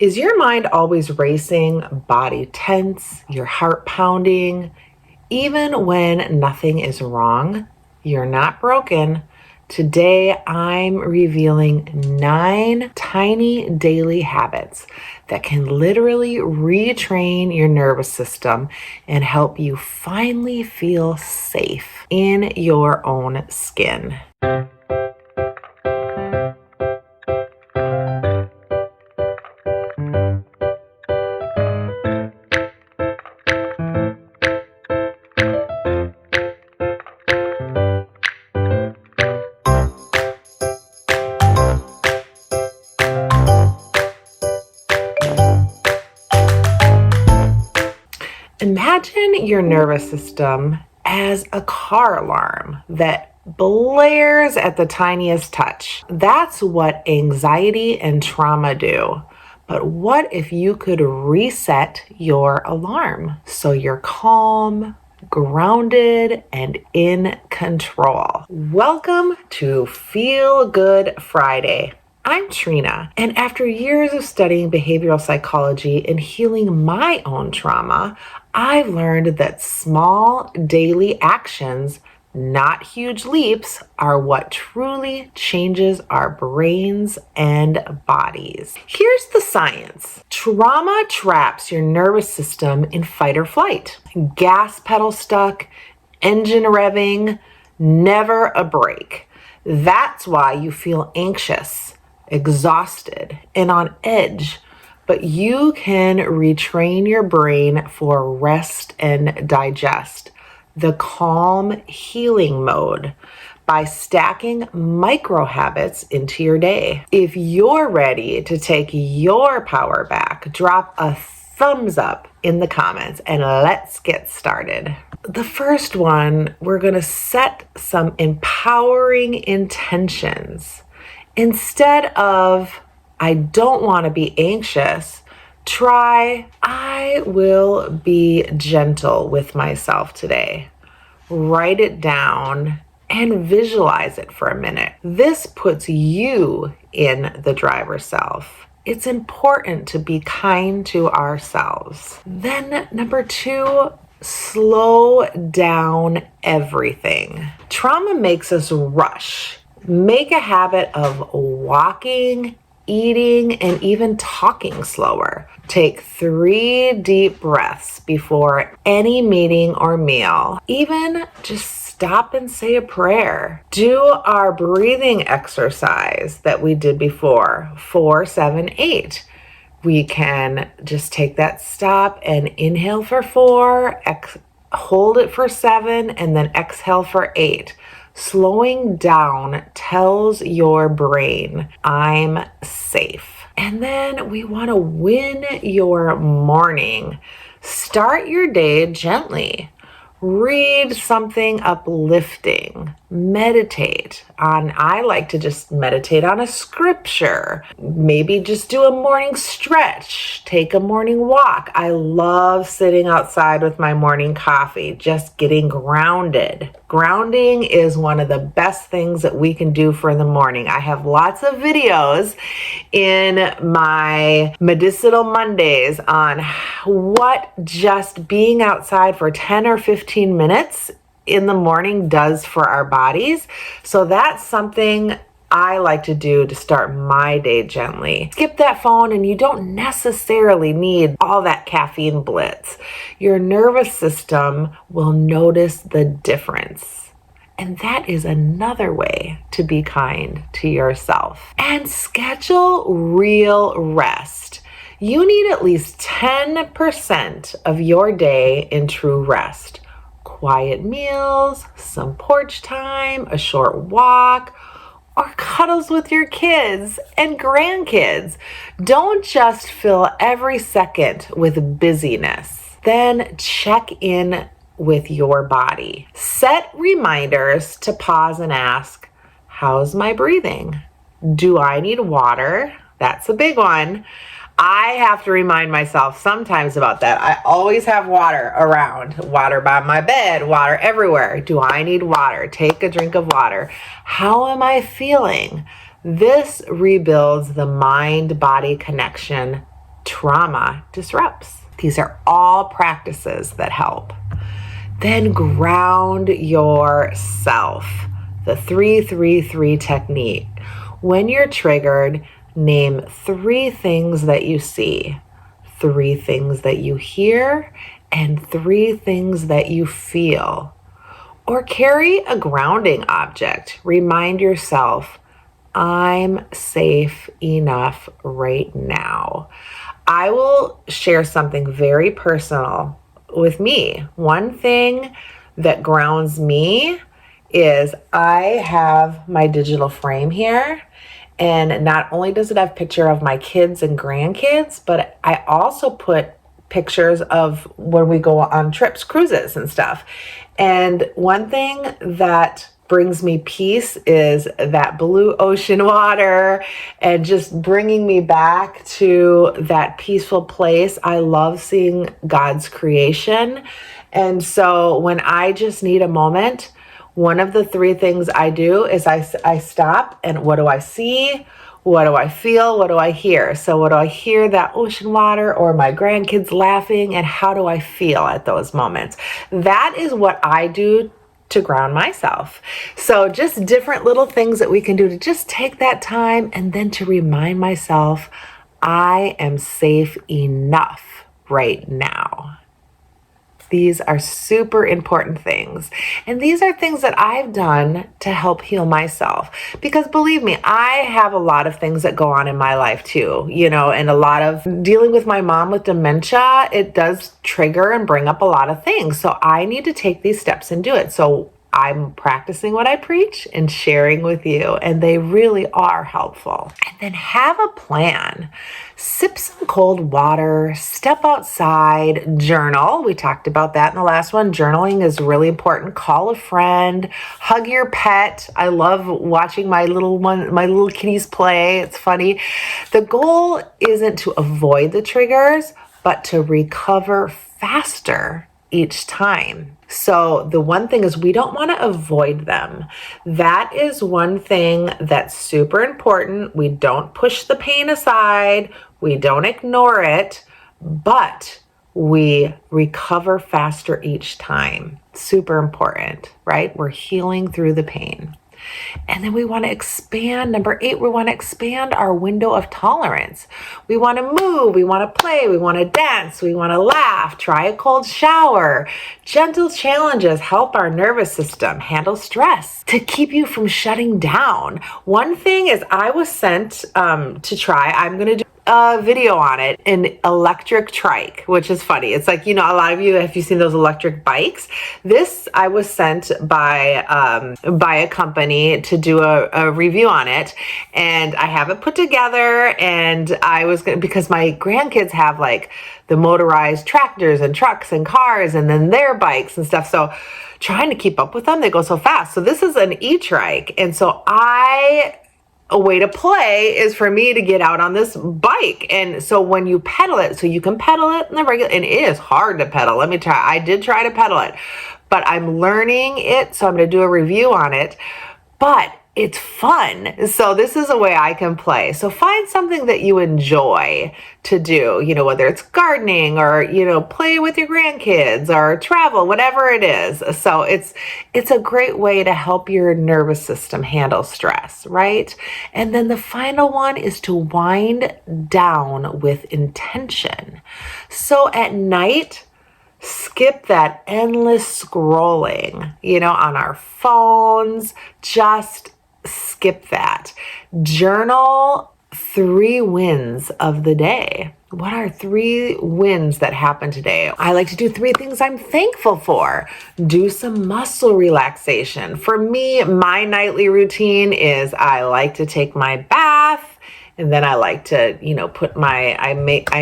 Is your mind always racing, body tense, your heart pounding? Even when nothing is wrong, you're not broken. Today, I'm revealing 9 tiny daily habits that can literally retrain your nervous system and help you finally feel safe in your own skin. Imagine your nervous system as a car alarm that blares at the tiniest touch. That's what anxiety and trauma do. But what if you could reset your alarm so you're calm, grounded, and in control? Welcome to Feel Good Friday. I'm Trina, and after years of studying behavioral psychology and healing my own trauma, I've learned that small daily actions, not huge leaps, are what truly changes our brains and bodies. Here's the science. Trauma traps your nervous system in fight or flight. Gas pedal stuck, engine revving, never a break. That's why you feel anxious, exhausted, and on edge. But you can retrain your brain for rest and digest, the calm healing mode, by stacking micro habits into your day. If you're ready to take your power back, drop a thumbs up in the comments and let's get started. The first one, we're going to set some empowering intentions. Instead of, I don't want to be anxious, try, I will be gentle with myself today. Write it down and visualize it for a minute. This puts you in the driver's self. It's important to be kind to ourselves. Then number 2, slow down everything. Trauma makes us rush. Make a habit of walking, eating, and even talking slower. Take 3 deep breaths before any meeting or meal. Even just stop and say a prayer. Do our breathing exercise that we did before, 4, 7, 8. We can just take that stop and inhale for 4, hold it for 7, and then exhale for 8. Slowing down tells your brain, I'm safe. And then we want to win your morning. Start your day gently. Read something uplifting. Meditate on, I like to just meditate on a scripture. Maybe just do a morning stretch. Take a morning walk. I love sitting outside with my morning coffee, just getting grounded. Grounding is one of the best things that we can do for the morning. I have lots of videos in my Medicinal Mondays on what just being outside for 10 or 15 minutes in the morning does for our bodies. So that's something I like to do to start my day gently. Skip that phone and you don't necessarily need all that caffeine blitz. Your nervous system will notice the difference. And that is another way to be kind to yourself. And schedule real rest. You need at least 10% of your day in true rest. Quiet meals, some porch time, a short walk, or cuddles with your kids and grandkids. Don't just fill every second with busyness. Then check in with your body. Set reminders to pause and ask, how's my breathing? Do I need water? That's a big one. I have to remind myself sometimes about that. I always have water around, water by my bed, water everywhere. Do I need water? Take a drink of water. How am I feeling? This rebuilds the mind-body connection trauma disrupts. These are all practices that help. Then ground yourself. The 3-3-3 technique. When you're triggered, name 3 things that you see, 3 things that you hear, and 3 things that you feel. Or carry a grounding object. Remind yourself, I'm safe enough right now. I will share something very personal with me. One thing that grounds me is I have my digital frame here, and not only does it have a picture of my kids and grandkids, but I also put pictures of when we go on trips, cruises and stuff. And one thing that brings me peace is that blue ocean water and just bringing me back to that peaceful place. I love seeing God's creation. And so when I just need a moment, one of the 3 things I do is I stop and what do I see? What do I feel? What do I hear? So what do I hear? That ocean water or my grandkids laughing, and how do I feel at those moments? That is what I do to ground myself. So just different little things that we can do to just take that time and then to remind myself, I am safe enough right now. These are super important things. And these are things that I've done to help heal myself. Because believe me, I have a lot of things that go on in my life too, and a lot of dealing with my mom with dementia, it does trigger and bring up a lot of things. So I need to take these steps and do it. So I'm practicing what I preach and sharing with you, and they really are helpful. And then have a plan. Sip some cold water, step outside, journal. We talked about that in the last one. Journaling is really important. Call a friend, hug your pet. I love watching my little kitties play. It's funny. The goal isn't to avoid the triggers, but to recover faster each time. So the one thing is we don't want to avoid them. That is one thing that's super important. We don't push the pain aside. We don't ignore it, but we recover faster each time. Super important, right? We're healing through the pain. And then we want to expand. Number 8, we want to expand our window of tolerance. We want to move, we want to play, we want to dance, we want to laugh, try a cold shower. Gentle challenges help our nervous system handle stress to keep you from shutting down. One thing is I was sent to try, I'm going to do a video on it, an electric trike, which is funny. It's like, a lot of you, have you seen those electric bikes? This, I was sent by a company to do a review on it, and I have it put together, and I was going to, because my grandkids have like the motorized tractors and trucks and cars and then their bikes and stuff. So trying to keep up with them, they go so fast. So this is an e-trike. And so a way to play is for me to get out on this bike. And so when you pedal it, so you can pedal it in the regular, and it is hard to pedal. Let me try. I did try to pedal it, but I'm learning it. So I'm going to do a review on it, but it's fun. So this is a way I can play. So find something that you enjoy to do, whether it's gardening or, play with your grandkids or travel, whatever it is. So it's a great way to help your nervous system handle stress, right? And then the final one is to wind down with intention. So at night, skip that endless scrolling, on our phones. Just skip that. Journal 3 wins of the day. What are 3 wins that happened today? I like to do 3 things I'm thankful for. Do some muscle relaxation. For me, my nightly routine is I like to take my bath, and then I like to, put I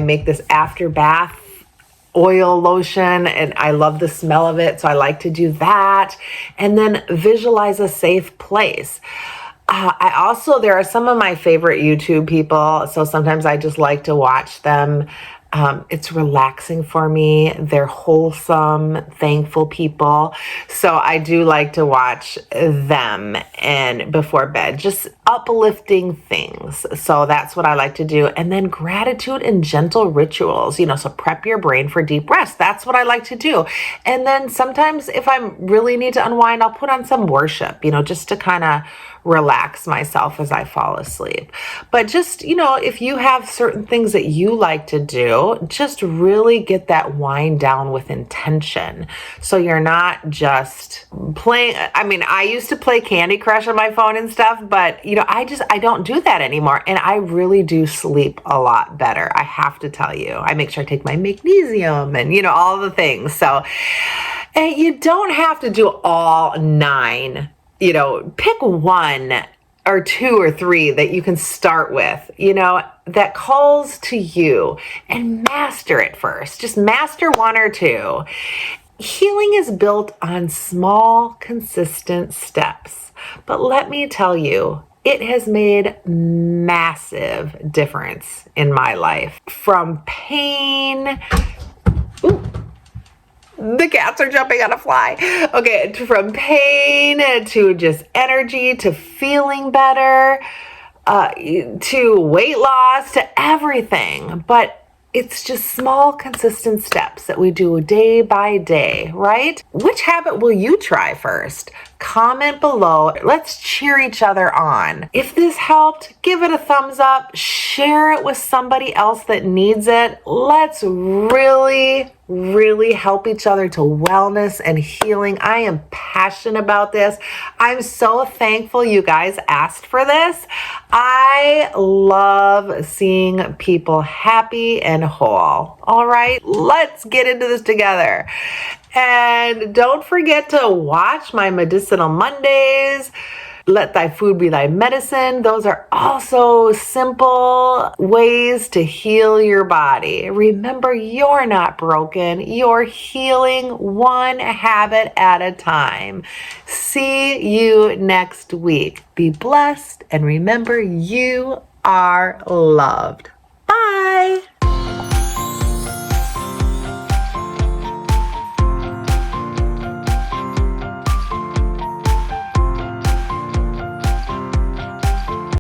make this after bath oil lotion, and I love the smell of it. So I like to do that. And then visualize a safe place. There are some of my favorite YouTube people. So sometimes I just like to watch them It's relaxing for me. They're wholesome, thankful people. So I do like to watch them and before bed, just uplifting things. So that's what I like to do. And then gratitude and gentle rituals, so prep your brain for deep rest. That's what I like to do. And then sometimes if I really need to unwind, I'll put on some worship, just to kind of relax myself as I fall asleep. But just, if you have certain things that you like to do, just really get that wind down with intention. So you're not just playing. I mean, I used to play Candy Crush on my phone and stuff, but I don't do that anymore. And I really do sleep a lot better. I have to tell you, I make sure I take my magnesium and, all the things. So, and you don't have to do all 9. Pick 1 or 2 or 3 that you can start with, that calls to you, and master it first. Just master 1 or 2. Healing is built on small, consistent steps. But let me tell you, it has made massive difference in my life. From pain, the cats are jumping on a fly. Okay, from pain to just energy to feeling better, to weight loss, to everything. But it's just small, consistent steps that we do day by day, right? Which habit will you try first? Comment below. Let's cheer each other on. If this helped, give it a thumbs up. Share it with somebody else that needs it. Let's really help each other to wellness and healing. I am passionate about this. I'm so thankful you guys asked for this. I love seeing people happy and whole. All right, let's get into this together. And don't forget to watch my Medicinal Mondays. Let thy food be thy medicine. Those are also simple ways to heal your body. Remember, you're not broken. You're healing one habit at a time. See you next week. Be blessed, and remember, you are loved.